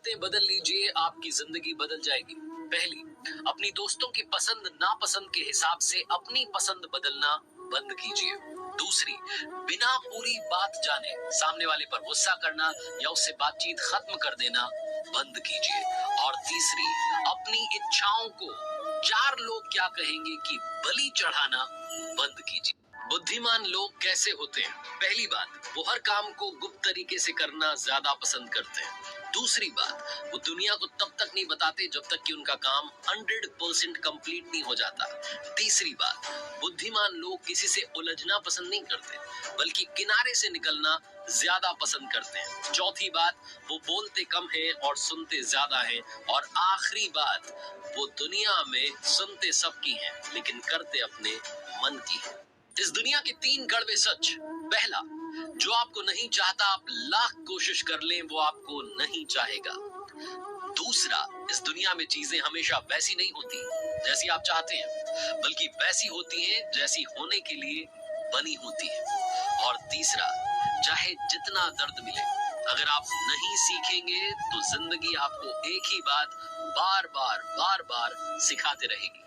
आदतें बदल लीजिए, आपकी जिंदगी बदल जाएगी। पहली, अपनी दोस्तों की पसंद नापसंद के हिसाब से अपनी पसंद बदलना बंद कीजिए। दूसरी, बिना पूरी बात जाने सामने वाले पर गुस्सा करना या उससे बातचीत खत्म कर देना बंद कीजिए। और तीसरी, अपनी इच्छाओं को 4 लोग क्या कहेंगे कि बलि चढ़ाना बंद कीजिए। बुद्धिमान लोग कैसे होते हैं? पहली बात, वो हर काम को गुप्त तरीके से करना ज्यादा पसंद करते हैं। दूसरी बात, वो दुनिया को तब तक नहीं बताते जब तक कि उनका काम 100% कंप्लीट नहीं हो जाता। तीसरी बात, बुद्धिमान लोग किसी से उलझना पसंद नहीं करते, बल्कि किनारे से निकलना ज्यादा पसंद करते हैं। चौथी बात, वो बोलते कम हैं और सुनते ज्यादा हैं। और आखिरी बात, वो दुनिया में सुनते सबकी हैं, लेकिन करते अपने मन की है। इस दुनिया के 3 कड़वे सच। पहला, जो आपको नहीं चाहता आप लाख कोशिश कर लें वो आपको नहीं चाहेगा। दूसरा, इस दुनिया में चीजें हमेशा वैसी नहीं होती जैसी आप चाहते हैं, बल्कि वैसी होती हैं जैसी होने के लिए बनी होती हैं। और तीसरा, चाहे जितना दर्द मिले, अगर आप नहीं सीखेंगे तो जिंदगी आपको एक ही बात बार बार सिखाते रहेगी।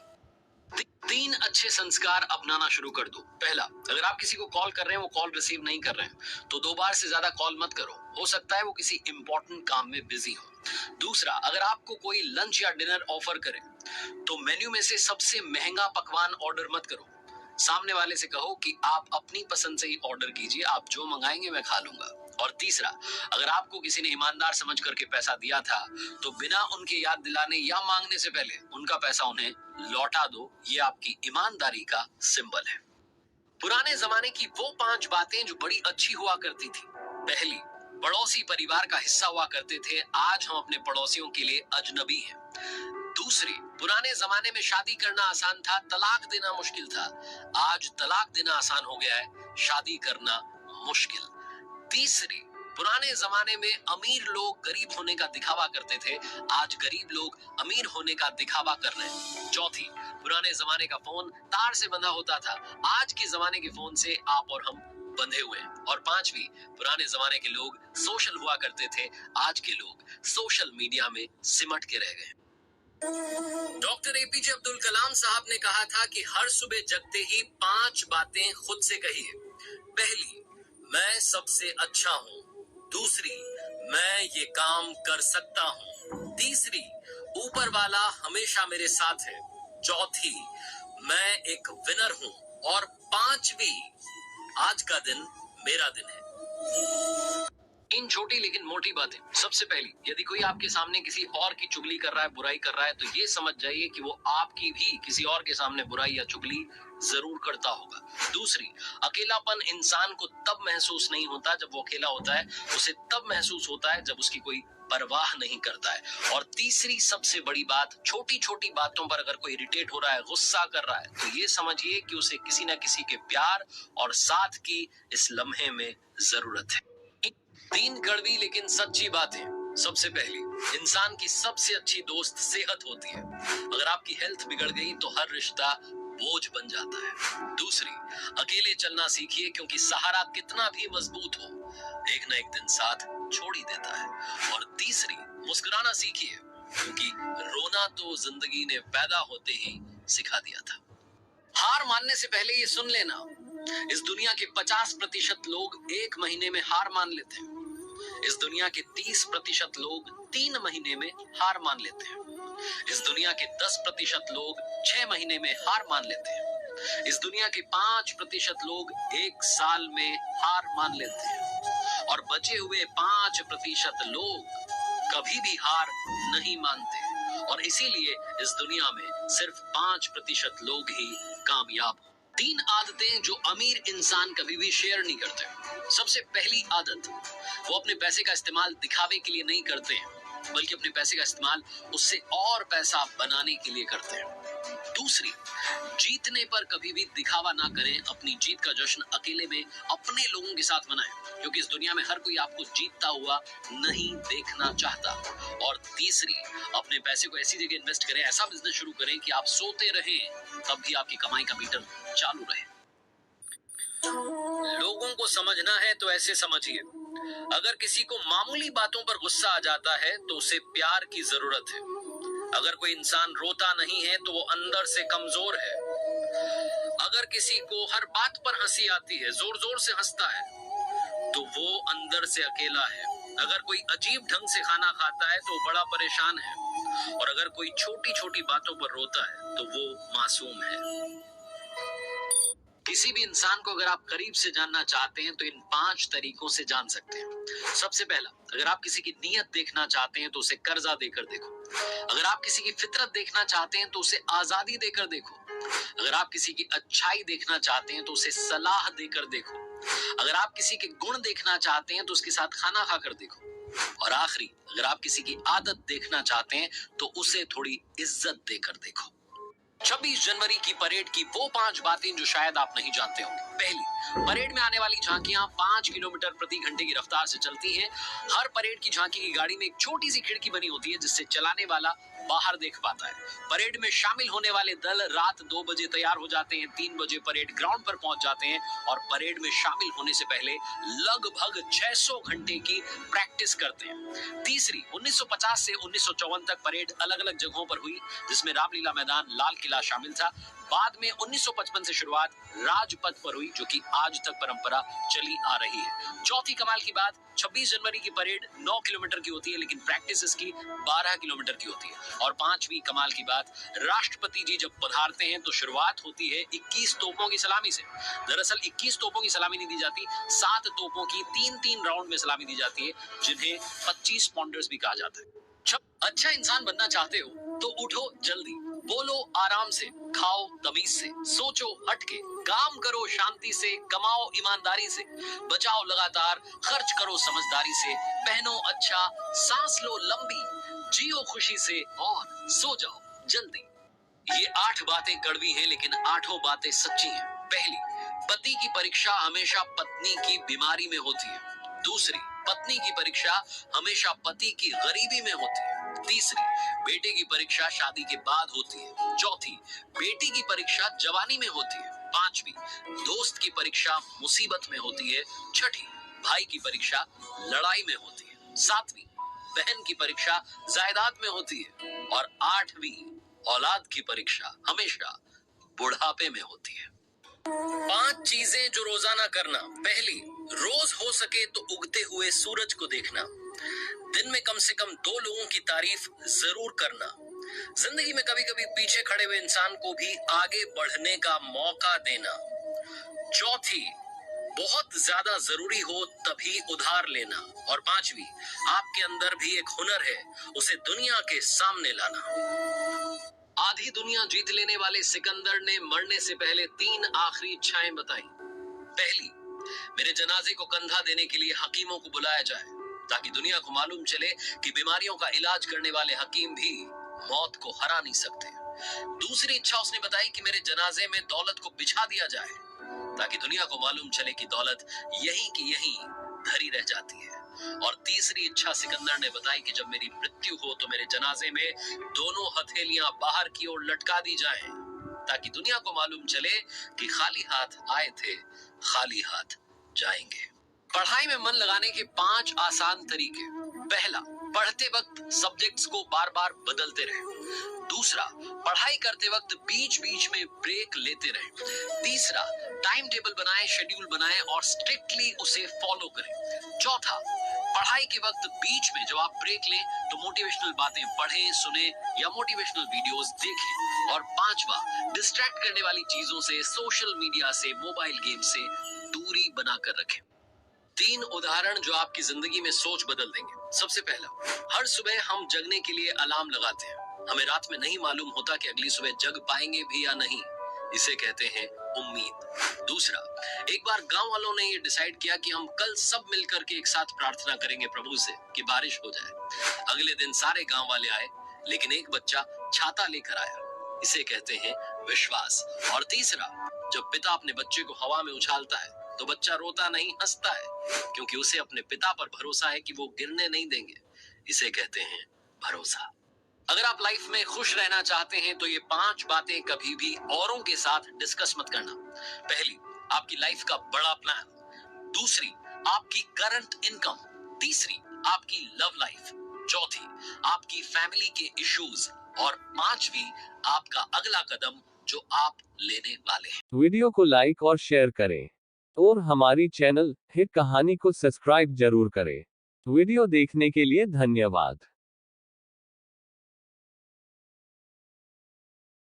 3 अच्छे संस्कार अपनाना शुरू कर दो। पहला, अगर आप किसी को कॉल कर रहे हैं वो कॉल रिसीव नहीं कर रहे हैं तो 2 बार से ज्यादा कॉल मत करो, हो सकता है वो किसी इंपॉर्टेंट काम में बिजी हो। दूसरा, अगर आपको कोई लंच या डिनर ऑफर करे तो मेन्यू में से सबसे महंगा पकवान ऑर्डर मत करो, सामने वाले से कहो कि आप अपनी पसंद से ही ऑर्डर कीजिए, आप जो मंगाएंगे मैं खा लूंगा। और तीसरा, अगर आपको किसी ने ईमानदार समझ करके पैसा दिया था तो बिना उनके याद दिलाने या मांगने से पहले उनका पैसा उन्हें लौटा दो, ये आपकी ईमानदारी का सिंबल है। पुराने जमाने की वो 5 बातें जो बड़ी अच्छी हुआ करती थी। पहली, पड़ोसी परिवार का हिस्सा हुआ करते थे, आज हम अपने पड़ोसियों के लिए अजनबी हैं। दूसरी, पुराने जमाने में शादी करना आसान था, तलाक देना मुश्किल था, आज तलाक देना आसान हो गया है, शादी करना मुश्किल। तीसरी, पुराने जमाने में अमीर लोग गरीब होने का दिखावा करते थे, आज गरीब लोग अमीर होने का दिखावा कर रहे हैं। चौथी, पुराने जमाने का फोन तार से बंधा होता था, आज के जमाने के फोन से आप और हम बंधे हुए हैं। और पांचवी, पुराने जमाने के लोग सोशल हुआ करते थे, आज के लोग सोशल मीडिया में सिमट के रह गए। डॉक्टर एपीजे अब्दुल कलाम साहब ने कहा था कि हर सुबह जगते ही 5 बातें खुद से कहिए। पहली, मैं सबसे अच्छा हूँ। दूसरी, मैं ये काम कर सकता हूँ। तीसरी, ऊपर वाला हमेशा मेरे साथ है। चौथी, मैं एक विनर हूँ। और पांचवी, आज का दिन मेरा दिन है। इन छोटी लेकिन मोटी बातें। सबसे पहली, यदि कोई आपके सामने किसी और की चुगली कर रहा है, बुराई कर रहा है, तो ये समझ जाइए कि वो आपकी भी किसी और के सामने बुराई या चुगली जरूर करता होगा। दूसरी, अकेलापन इंसान को तब महसूस नहीं होता जब वो अकेला होता है, उसे तब महसूस होता है जब उसकी कोई परवाह नहीं करता है। और तीसरी सबसे बड़ी बात, छोटी छोटी बातों पर अगर कोई इरिटेट हो रहा है, गुस्सा कर रहा है, तो ये समझिए कि उसे किसी न किसी के प्यार और साथ की इस लम्हे में जरूरत है। 3 कड़वी लेकिन सच्ची बातें। सबसे पहली, इंसान की सबसे अच्छी दोस्त सेहत होती है। अगर आपकी हेल्थ बिगड़ गई तो हर रिश्ता बोझ बन जाता है। दूसरी, अकेले चलना सीखिए, क्योंकि सहारा कितना भी मजबूत हो, एक न एक दिन साथ छोड़ ही देता है। और तीसरी, मुस्कुराना सीखिए, क्योंकि रोना तो जिंदगी ने पैदा होते ही सिखा दिया था। हार मानने से पहले ये सुन लेना, इस दुनिया के 50% लोग 1 महीने में हार मान लेते हैं। इस दुनिया के 30% लोग 3 महीने में हार मान लेते हैं। इस दुनिया के 10% लोग 6 महीने में हार मान लेते हैं। इस दुनिया के 5% लोग 1 साल में हार मान लेते हैं। और बचे हुए 5% लोग कभी भी हार नहीं मानते। और इसीलिए इस दुनिया में सिर्फ 5% लोग ही कामयाब हो। 3 आदतें जो अमीर इंसान कभी भी शेयर नहीं करते। सबसे पहली आदत, वो अपने पैसे का इस्तेमाल दिखावे के लिए नहीं करते हैं, बल्कि अपने पैसे का इस्तेमाल उससे और पैसा बनाने के लिए करते हैं। दूसरी, जीतने पर कभी भी दिखावा ना करें, अपनी जीत का जश्न अकेले में अपने लोगों के साथ मनाएं, क्योंकि इस दुनिया में हर कोई आपको जीतता हुआ नहीं देखना चाहता। और तीसरी, अपने पैसे को ऐसी जगह इन्वेस्ट करें, ऐसा बिजनेस शुरू करें कि आप सोते रहें तब भी आपकी कमाई का मीटर चालू रहे। लोगों को समझना है तो ऐसे समझिए, अगर किसी को मामूली बातों पर गुस्सा आ जाता है तो उसे प्यार की जरूरत है। अगर कोई इंसान रोता नहीं है तो वो अंदर से कमजोर है। अगर किसी को हर बात पर हंसी आती है, जोर जोर से हंसता है, तो वो अंदर से अकेला है। अगर कोई अजीब ढंग से खाना खाता है तो वो बड़ा परेशान है। और अगर कोई छोटी छोटी बातों पर रोता है तो वो मासूम है। किसी भी इंसान को अगर आप करीब से जानना चाहते हैं तो इन 5 तरीकों से जान सकते हैं। सबसे पहला, अगर आप किसी की नीयत देखना चाहते हैं तो उसे कर्जा देकर देखो। अगर आप किसी की फितरत देखना चाहते हैं तो उसे आजादी देकर देखो। अगर आप किसी की अच्छाई देखना चाहते हैं तो उसे सलाह देकर देखो। अगर आप किसी के गुण देखना चाहते हैं तो उसके साथ खाना खाकर देखो। और आखिरी, अगर आप किसी की आदत देखना चाहते हैं तो उसे थोड़ी इज्जत देकर देखो। 26 जनवरी की परेड की वो 5 बातें जो शायद आप नहीं जानते होंगे। पहली, परेड में आने वाली झांकियां 5 किलोमीटर प्रति घंटे की रफ्तार से चलती हैं। हर परेड की झांकी की गाड़ी में एक छोटी सी खिड़की बनी होती है जिससे चलाने वाला बाहर देख पाता है। परेड में शामिल होने वाले दल रात 2 बजे तैयार हो जाते हैं, 3 बजे परेड ग्राउंड पर पहुंच जाते हैं और परेड में शामिल होने से पहले लगभग 600 घंटे की प्रैक्टिस करते हैं। तीसरी, 1950 से 1954 तक परेड अलग अलग जगहों पर हुई, जिसमें रामलीला मैदान, लाल किला शामिल था। बाद में 1955 से शुरुआत राजपथ पर हुई, जो कि आज तक परंपरा चली आ रही है। चौथी कमाल की बात, 26 जनवरी की परेड 9 किलोमीटर की होती है, लेकिन प्रैक्टिस इसकी 12 किलोमीटर की होती है। और पांचवी कमाल की बात, राष्ट्रपति जी जब पधारते हैं तो शुरुआत होती है 21 तोपों की सलामी से। दरअसल 21 तोपों की सलामी नहीं दी जाती, 7 तोपों की 3-3 राउंड में सलामी दी जाती है, जिन्हें 25 पॉन्डर्स भी कहा जाता है। अच्छा इंसान बनना चाहते हो तो उठो जल्दी, बोलो आराम से, खाओ तमीज से, सोचो हटके, काम करो शांति से, कमाओ ईमानदारी से, बचाओ लगातार, खर्च करो समझदारी से, पहनो अच्छा, सांस लो लंबी, जियो खुशी से और सो जाओ जल्दी। ये 8 बातें कड़वी हैं, लेकिन 8 बातें सच्ची हैं। पहली, पति की परीक्षा हमेशा पत्नी की बीमारी में होती है। दूसरी, पत्नी की परीक्षा हमेशा पति की गरीबी में होती है। तीसरी, बेटे की परीक्षा शादी के बाद होती है। चौथी, बेटी की परीक्षा जवानी में होती है। पांचवी, दोस्त की परीक्षा मुसीबत में होती है। छठी, भाई की परीक्षा लड़ाई में होती है। सातवीं, बहन की परीक्षा जायदाद में होती है। और आठवीं, औलाद की परीक्षा हमेशा बुढ़ापे में होती है। 5 चीजें जो रोजाना करना। पहली, रोज हो सके तो उगते हुए सूरज को देखना। दिन में कम से कम 2 लोगों की तारीफ जरूर करना। जिंदगी में कभी कभी पीछे खड़े हुए इंसान को भी आगे बढ़ने का मौका देना। चौथी, बहुत ज्यादा जरूरी हो तभी उधार लेना। और पांचवी, आपके अंदर भी एक हुनर है, उसे दुनिया के सामने लाना। आधी दुनिया जीत लेने वाले सिकंदर ने मरने से पहले 3 आखिरी इच्छाएं बताई। पहली, मेरे जनाजे को कंधा देने के लिए हकीमों को बुलाया जाए, ताकि दुनिया को मालूम चले कि बीमारियों का इलाज करने वाले हकीम भी मौत को हरा नहीं सकते। दूसरी इच्छा उसने बताई कि मेरे जनाजे में दौलत को बिछा दिया जाए, ताकि दुनिया को मालूम चले कि दौलत यहीं की यहीं धरी रह जाती है। और तीसरी इच्छा सिकंदर ने बताई कि जब मेरी मृत्यु हो तो मेरे जनाजे में दोनों हथेलियां बाहर की ओर लटका दी जाएं, ताकि दुनिया को मालूम चले कि खाली हाथ आए थे, खाली हाथ जाएंगे। पढ़ाई में मन लगाने के 5 आसान तरीके। पहला, पढ़ते वक्त सब्जेक्ट्स को बार बार बदलते रहें। दूसरा, पढ़ाई करते वक्त बीच बीच में ब्रेक लेते रहें। तीसरा, टाइम टेबल बनाएं, शेड्यूल बनाएं और स्ट्रिक्टली उसे फॉलो करें। चौथा, पढ़ाई के वक्त बीच में जब आप ब्रेक लें तो मोटिवेशनल बातें पढ़ें, सुने या मोटिवेशनल वीडियोस देखें। और पांचवा, डिस्ट्रैक्ट करने वाली चीजों से, सोशल मीडिया से, मोबाइल गेम से दूरी बनाकर रखें। 3 उदाहरण जो आपकी जिंदगी में सोच बदल देंगे। सबसे पहला, हर सुबह हम जगने के लिए अलार्म लगाते हैं। हमें रात में नहीं मालूम होता कि अगली सुबह जग पाएंगे भी या नहीं, इसे कहते हैं उम्मीद। दूसरा, एक बार गांव वालों ने ये डिसाइड किया कि हम कल सब मिलकर के एक साथ प्रार्थना करेंगे प्रभु से कि बारिश हो जाए। अगले दिन सारे गांव वाले आए, लेकिन एक बच्चा छाता लेकर आया, इसे कहते हैं विश्वास। और तीसरा, जब पिता अपने बच्चे को हवा में उछालता है तो बच्चा रोता नहीं, हंसता है, क्योंकि उसे अपने पिता पर भरोसा है कि वो गिरने नहीं देंगे, इसे कहते हैं भरोसा। अगर आप लाइफ में खुश रहना चाहते हैं तो ये 5 बातें कभी भी औरों के साथ डिस्कस मत करना। पहली, आपकी लाइफ का बड़ा प्लान। दूसरी, आपकी करंट इनकम। तीसरी, आपकी लव लाइफ। चौथी, आपकी फैमिली के इश्यूज। और पांचवी, आपका अगला कदम जो आप लेने वाले हैं। वीडियो को लाइक और शेयर करें और हमारी चैनल हिट कहानी को सब्सक्राइब जरूर करें। वीडियो देखने के लिए धन्यवाद।